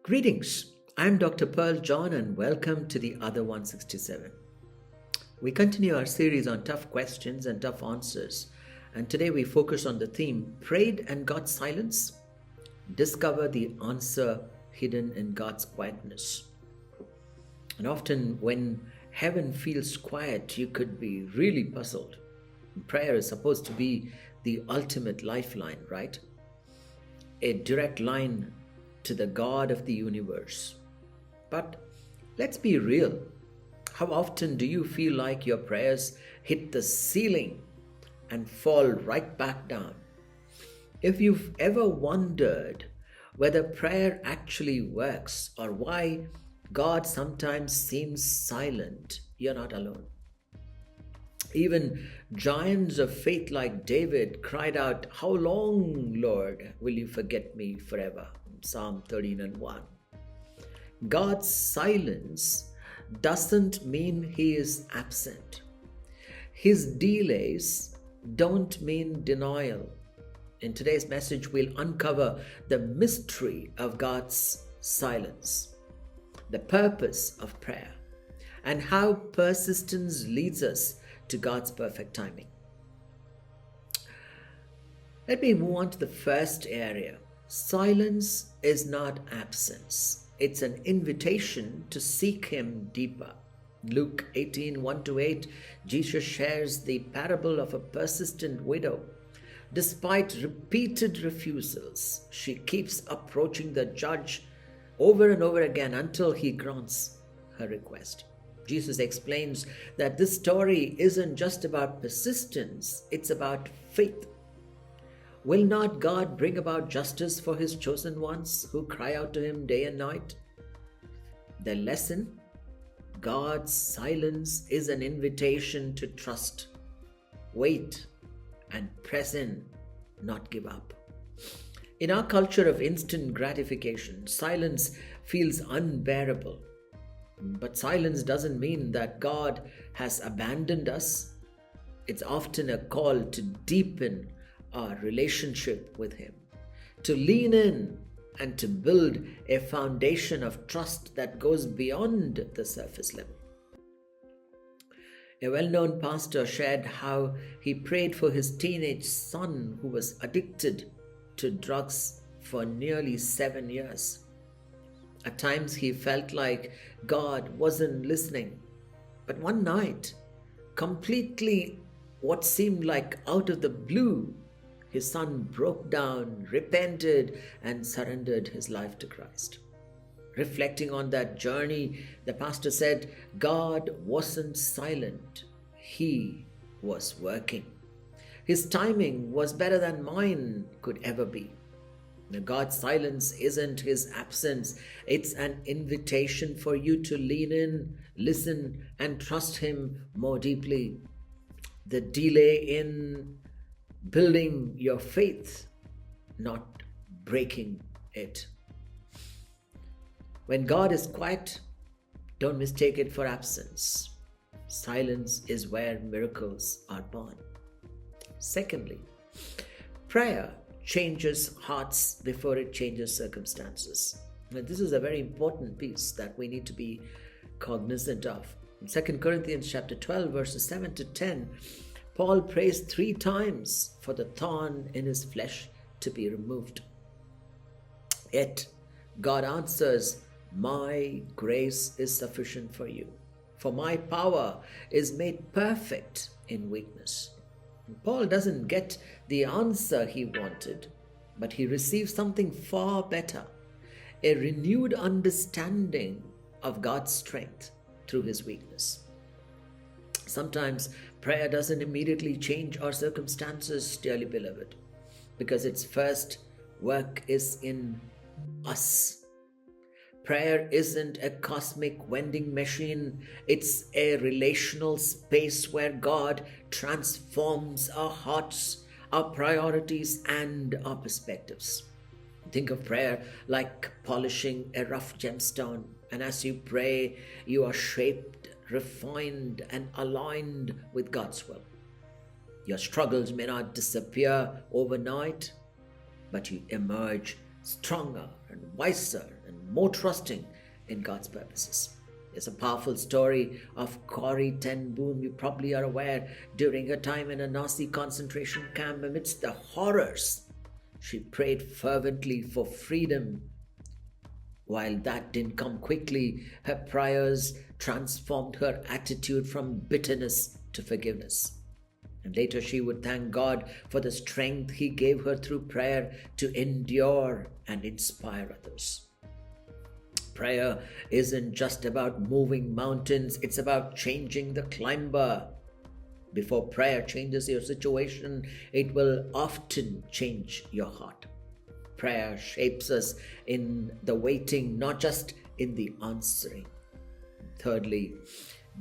Greetings. I'm Dr. Pearl John and welcome to the Other 167. We continue our series on tough questions and tough answers, and today we focus on the theme Prayed and Got Silence? Discover the answer hidden in God's quietness. And often when heaven feels quiet, you could be really puzzled. Prayer is supposed to be the ultimate lifeline, right? A direct line to the God of the universe. But let's be real. How often do you feel like your prayers hit the ceiling and fall right back down? If you've ever wondered whether prayer actually works or why God sometimes seems silent, you're not alone. Even giants of faith like David cried out, "How long, Lord, will you forget me forever?" Psalm 13 and 1. God's silence doesn't mean he is absent. His delays don't mean denial. In today's message, we'll uncover the mystery of God's silence, the purpose of prayer, and how persistence leads us to God's perfect timing. Let me move on to the first area. Silence is not absence. It's an invitation to seek him deeper. Luke 18, 1-8, Jesus shares the parable of a persistent widow. Despite repeated refusals, she keeps approaching the judge over and over again until he grants her request. Jesus explains that this story isn't just about persistence, it's about faith. Will not God bring about justice for his chosen ones who cry out to him day and night? The lesson: God's silence is an invitation to trust, wait, and press in, not give up. In our culture of instant gratification, silence feels unbearable. But silence doesn't mean that God has abandoned us. It's often a call to deepen our relationship with him, to lean in and to build a foundation of trust that goes beyond the surface level. A well-known pastor shared how he prayed for his teenage son who was addicted to drugs for nearly 7 years. At times he felt like God wasn't listening. But one night, completely what seemed like out of the blue, his son broke down, repented, and surrendered his life to Christ. Reflecting on that journey, the pastor said, God wasn't silent. He was working. His timing was better than mine could ever be. God's silence isn't his absence. It's an invitation for you to lean in, listen, and trust him more deeply. The delay in building your faith, not breaking it. When God is quiet, don't mistake it for absence. Silence is where miracles are born. Secondly, prayer changes hearts before it changes circumstances. Now, this is a very important piece that we need to be cognizant of. In 2 Corinthians chapter 12, verses 7-10, Paul prays 3 times for the thorn in his flesh to be removed. Yet God answers, "My grace is sufficient for you, for my power is made perfect in weakness." And Paul doesn't get the answer he wanted, but he receives something far better, a renewed understanding of God's strength through his weakness. Sometimes prayer doesn't immediately change our circumstances, dearly beloved, because its first work is in us. Prayer isn't a cosmic vending machine. It's a relational space where God transforms our hearts, our priorities, and our perspectives. Think of prayer like polishing a rough gemstone. And as you pray, you are shaped, refined, and aligned with God's will. Your struggles may not disappear overnight, but you emerge stronger and wiser and more trusting in God's purposes. There's a powerful story of Corrie ten Boom. You probably are aware, during her time in a Nazi concentration camp amidst the horrors, she prayed fervently for freedom. While that didn't come quickly, her prayers transformed her attitude from bitterness to forgiveness. And later she would thank God for the strength He gave her through prayer to endure and inspire others. Prayer isn't just about moving mountains, it's about changing the climber. Before prayer changes your situation, it will often change your heart. Prayer shapes us in the waiting, not just in the answering. Thirdly,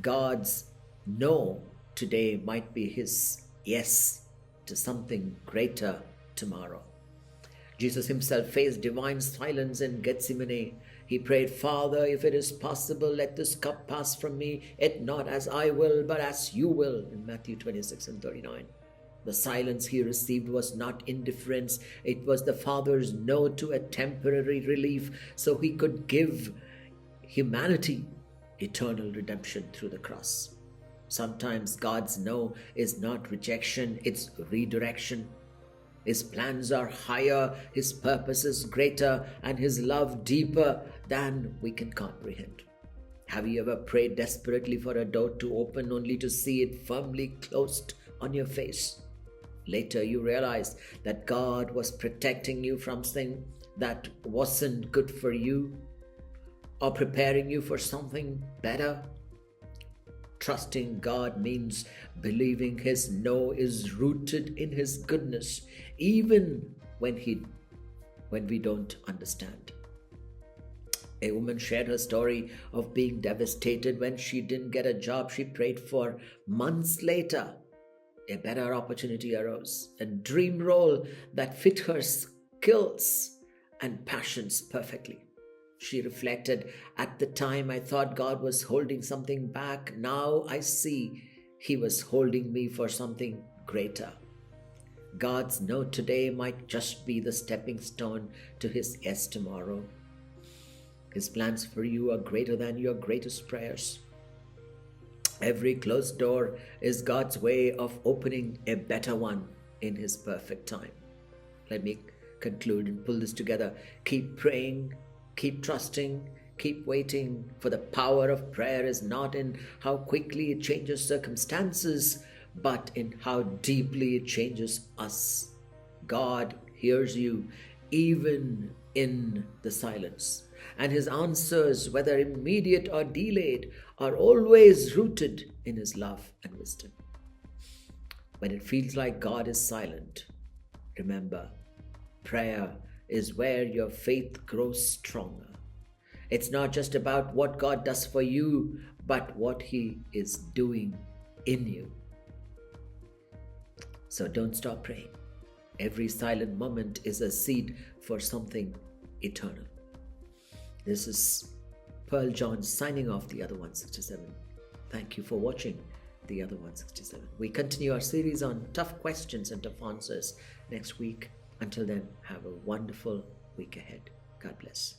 God's no today might be His yes to something greater tomorrow. Jesus Himself faced divine silence in Gethsemane. He prayed, "Father, if it is possible, let this cup pass from me, yet not as I will, but as you will," in Matthew 26 and 39. The silence He received was not indifference. It was the Father's no to a temporary relief so He could give humanity eternal redemption through the cross. Sometimes God's no is not rejection, it's redirection. His plans are higher, His purpose is greater, and His love deeper than we can comprehend. Have you ever prayed desperately for a door to open only to see it firmly closed on your face? Later you realized that God was protecting you from something that wasn't good for you, or preparing you for something better. Trusting God means believing His no is rooted in His goodness, even when we don't understand. A woman shared her story of being devastated when she didn't get a job she prayed for. Months later, a better opportunity arose, a dream role that fit her skills and passions perfectly. She reflected, "At the time I thought God was holding something back. Now I see He was holding me for something greater." God's no today might just be the stepping stone to His yes tomorrow. His plans for you are greater than your greatest prayers. Every closed door is God's way of opening a better one in His perfect time. Let me conclude and pull this together. Keep praying, keep trusting, keep waiting, for the power of prayer is not in how quickly it changes circumstances, but in how deeply it changes us. God hears you even in the silence, and His answers, whether immediate or delayed, are always rooted in His love and wisdom. When it feels like God is silent, remember, prayer is where your faith grows stronger. It's not just about what God does for you, but what He is doing in you. So don't stop praying. Every silent moment is a seed for something eternal. This is Pearl John signing off The Other 167. Thank you for watching The Other 167. We continue our series on tough questions and tough answers next week. Until then, have a wonderful week ahead. God bless.